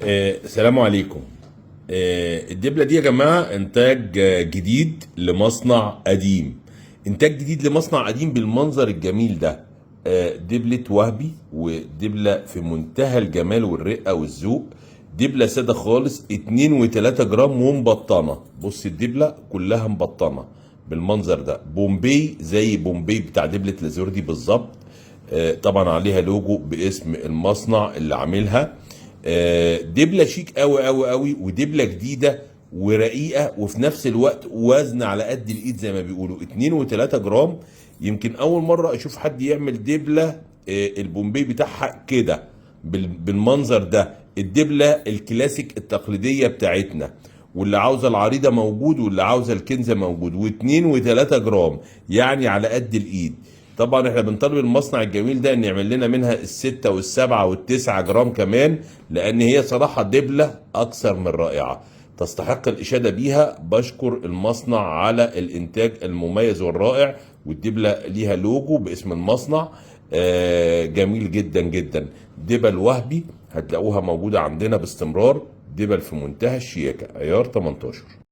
السلام عليكم. الدبلة دي يا جماعة إنتاج جديد لمصنع قديم. إنتاج جديد لمصنع قديم بالمنظر الجميل ده. دبلة وهبي، ودبلة في منتهى الجمال والرقة والذوق. دبلة سادة خالص، 2 و3 جرام ومبطنة. بص الدبلة كلها مبطنة بالمنظر ده، بومبي زي بومبي بتاع دبلة لازوردي بالظبط. طبعا عليها لوجو باسم المصنع اللي عاملها. دبله شيك قوي قوي قوي، ودبله جديده ورقيقه، وفي نفس الوقت وزن على قد الايد زي ما بيقولوا، 2 و3 جرام. يمكن اول مره اشوف حد يعمل دبله البومبي بتاعها كده بالمنظر ده. الدبله الكلاسيك التقليديه بتاعتنا، واللي عاوزه العريضه موجود، واللي عاوزه الكنزه موجود، و2 و3 جرام يعني على قد الايد. طبعا احنا بنطالب المصنع الجميل ده ان يعمل لنا منها ال6 وال7 وال9 جرام كمان، لان هي صراحة دبلة اكثر من رائعة، تستحق الاشادة بيها. بشكر المصنع على الانتاج المميز والرائع، والدبلة ليها لوجو باسم المصنع. جميل جدا جدا. دبل وهبي هتلاقوها موجودة عندنا باستمرار، دبل في منتهى الشياكة، عيار 18.